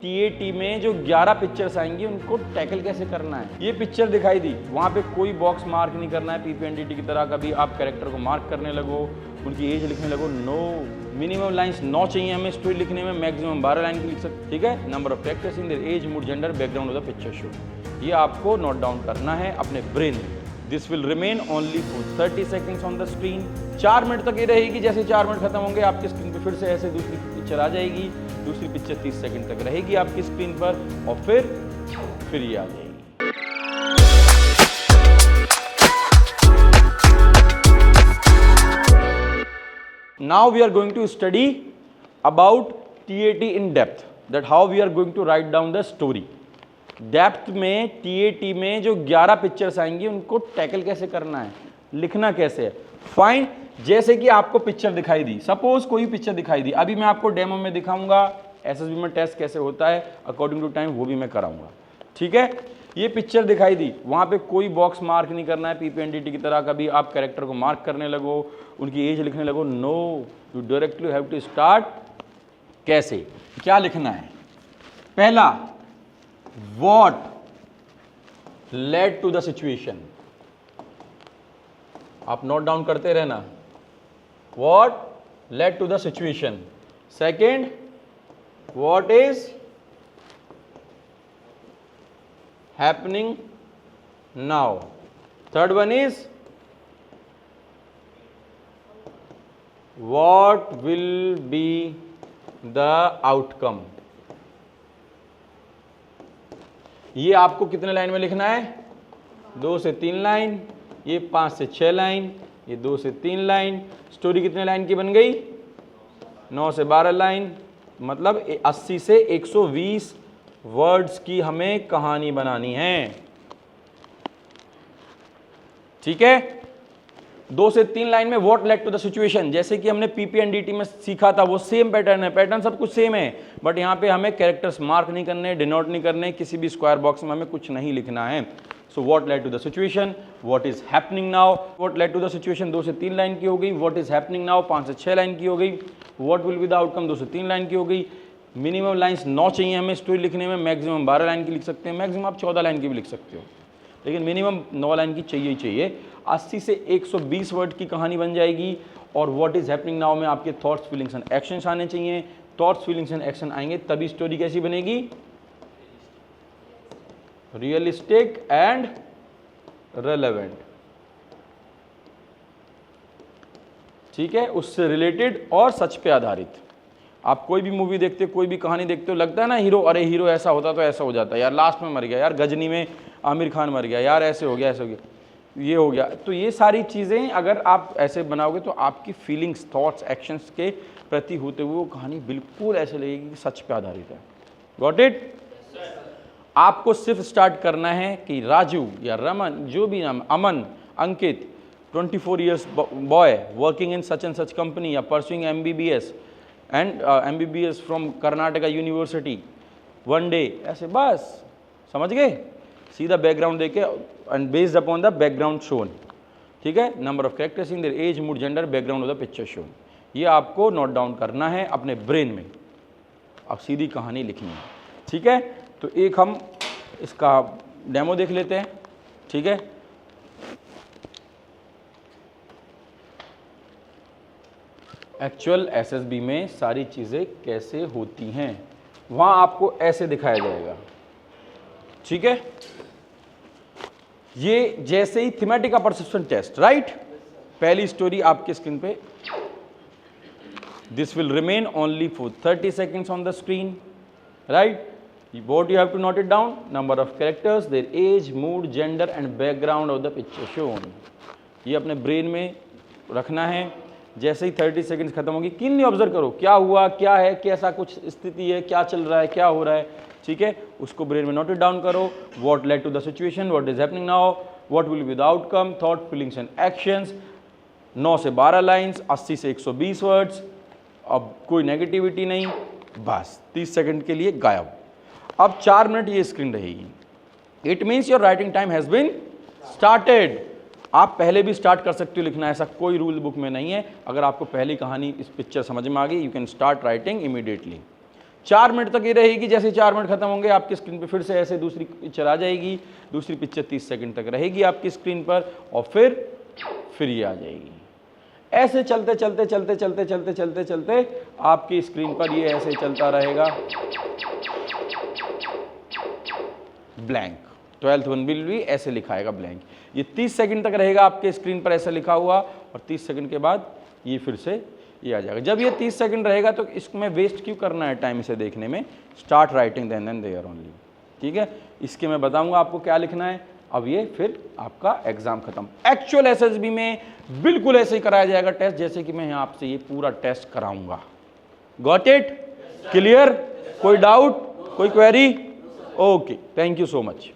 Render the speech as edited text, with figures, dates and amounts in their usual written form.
TAT में जो 11 pictures आएंगी उनको टैकल कैसे करना है। ये पिक्चर दिखाई दी, वहाँ पे कोई बॉक्स मार्क नहीं करना है पीपीएनडीटी की तरह। कभी आप कैरेक्टर को मार्क करने लगो, उनकी एज लिखने लगो, नो। मिनिमम लाइंस 9 चाहिए हमें स्टोरी लिखने में, मैक्सिमम 12 लाइन की लिख सकते, ठीक है। Number of characters in their age, mood, gender, background of the picture show. ये आपको नोट डाउन करना है अपने ब्रेन में। This will remain only for 30 seconds on the screen. 4 minute तक ये रहेगी। जैसे 4 मिनट खत्म होंगे आपकी स्क्रीन पे फिर से ऐसे दूसरी पिक्चर आ जाएगी। दूसरी पिक्चर 30 सेकंड तक रहेगी आपकी स्क्रीन पर और फिर ये आ जाएगी। Now we are going to study about TAT in depth, that how we are going to write down the story. Depth में TAT में जो 11 पिक्चर्स आएंगी उनको टैकल कैसे करना है, लिखना कैसे है। फाइन, जैसे कि आपको पिक्चर दिखाई दी, सपोज कोई पिक्चर दिखाई दी, अभी मैं आपको डेमो में दिखाऊंगा एसएसबी में टेस्ट कैसे होता है अकॉर्डिंग टू टाइम, वो भी मैं कराऊंगा, ठीक है। ये पिक्चर दिखाई दी, वहाँ पे कोई बॉक्स मार्क नहीं करना है पीपीएनडीटी की तरह। कभी आप कैरेक्टर को मार्क करने लगो, उनकी एज लिखने लगो, no. You directly have to start. कैसे, क्या लिखना है। पहला, what led to the situation, आप नोट डाउन करते रहना। What led to the situation. Second, what is happening now. Third one is what will be the outcome. ये आपको कितने लाइन में लिखना है, 2 से 3 लाइन, ये 5 से 6 लाइन, ये 2 से 3 लाइन। स्टोरी कितने लाइन की बन गई, 9 से 12 लाइन, मतलब 80 से 120 वर्ड्स की हमें कहानी बनानी है, ठीक है। 2 से 3 लाइन में what led to the situation, जैसे कि हमने पीपीएनडीटी में सीखा था, वो सेम पैटर्न है, पैटर्न सब कुछ सेम है, बट यहाँ पे हमें कैरेक्टर्स मार्क नहीं करने, डिनोट नहीं करने, किसी भी स्क्वायर बॉक्स में हमें कुछ नहीं लिखना है। So what led to the situation, what is happening now. What led to the situation 2 से 3 लाइन की हो गई, व्हाट इज हैपनिंग नाउ 5 से 6 लाइन की हो गई, what will be the outcome 2 से 3 लाइन की हो गई। मिनिमम लाइंस 9 चाहिए हमें स्टोरी लिखने में, मैक्सिमम 12 लाइन की लिख सकते हैं, मैक्सिमम आप 14 लाइन की भी लिख सकते हो, लेकिन मिनिमम 9 लाइन की चाहिए ही चाहिए। 80 से 120 वर्ड की कहानी बन जाएगी। और व्हाट इज हैपनिंग नाउ में आपके थॉट्स, फीलिंग्स एंड एक्शंस आने चाहिए। थॉट्स, फीलिंग्स एंड एक्शन आएंगे तभी स्टोरी कैसी बनेगी, रियलिस्टिक एंड रेलेवेंट, ठीक है, उससे रिलेटेड और सच पे आधारित। आप कोई भी मूवी देखते हो, कोई भी कहानी देखते हो, लगता है ना हीरो, अरे हीरो ऐसा होता तो ऐसा हो जाता, यार लास्ट में मर गया, यार गजनी में आमिर खान मर गया, यार ऐसे हो गया, ऐसे हो गया, ये हो गया। तो ये सारी चीज़ें अगर आप ऐसे बनाओगे तो आपकी फीलिंग्स, थॉट्स, एक्शंस के प्रति होते हुए वो कहानी बिल्कुल ऐसे लगेगी कि सच पे आधारित है। Got it. आपको सिर्फ स्टार्ट करना है कि राजू या रमन, जो भी नाम, Aman, Ankit, 24 years boy working in such and such company या pursuing MBBS and MBBS from Karnataka university, one day, ऐसे बस, समझ गए। सीधा बैकग्राउंड देके and based upon the background shown, ठीक है। Number of characters in their age, mood, gender, background of the picture shown. ये आपको नोट डाउन करना है अपने ब्रेन में, अब सीधी कहानी लिखनी है, ठीक है। तो एक हम इसका डेमो देख लेते हैं, ठीक है। एक्चुअल एसएसबी में सारी चीज़ें कैसे होती हैं वहाँ आपको ऐसे दिखाया जाएगा, ठीक है। ये जैसे ही थीमेटिक का परसेप्शन टेस्ट, राइट। पहली स्टोरी आपके स्क्रीन पे, this will remain only for 30 seconds on the screen, right. What you have to note it down, number of characters, their age, mood, gender and background of the picture shown. ये अपने brain में रखना है। जैसे ही 30 seconds खत्म होगी, keenly observe करो क्या हुआ, क्या है, कैसा कुछ स्थिति है, क्या चल रहा है, क्या हो रहा है, ठीक है। उसको ब्रेन में नोट इट डाउन करो। What led to the situation, what is happening now, what will be the outcome, thought, feelings and actions. 9 से 12 लाइन्स, 80 से 120 वर्ड्स, अब कोई नेगेटिविटी नहीं, बस 30 सेकंड के लिए गायब। अब 4 मिनट ये स्क्रीन रहेगी। It means your writing time has been started. आप पहले भी स्टार्ट कर सकते हो लिखना, ऐसा कोई रूल बुक में नहीं है। अगर आपको पहली कहानी इस पिक्चर समझ में आ गई, you can start writing immediately. 4 minute तक ये रहेगी, जैसे 4 मिनट खत्म होंगे आपकी स्क्रीन पे फिर से ऐसे दूसरी पिक्चर आ जाएगी, दूसरी पिक्चर 30 सेकंड तक रहेगी आपकी स्क्रीन पर और फिर ये आ जाएगी। ऐसे चलते चलते चलते चलते चलते चलते चलते आपकी स्क्रीन पर ये ऐसे चलता रहेगा। ब्लैंक 12th वन विल भी ऐसे लिखाएगा ब्लैंक। ये 30 सेकंड तक रहेगा आपके स्क्रीन पर ऐसा लिखा हुआ और 30 सेकंड के बाद ये फिर से ये आ जाएगा। जब ये 30 सेकंड रहेगा तो इसमें वेस्ट क्यों करना है टाइम इसे देखने में, start writing then and there only. ठीक है, इसके मैं बताऊंगा आपको क्या लिखना है। अब ये फिर आपका एग्जाम खत्म। एक्चुअल एसएसबी में बिल्कुल ऐसे ही कराया जाएगा टेस्ट जैसे कि मैं यहाँ आपसे ये पूरा टेस्ट कराऊंगा। Got it? क्लियर? कोई डाउट, कोई query? Okay, thank you so much.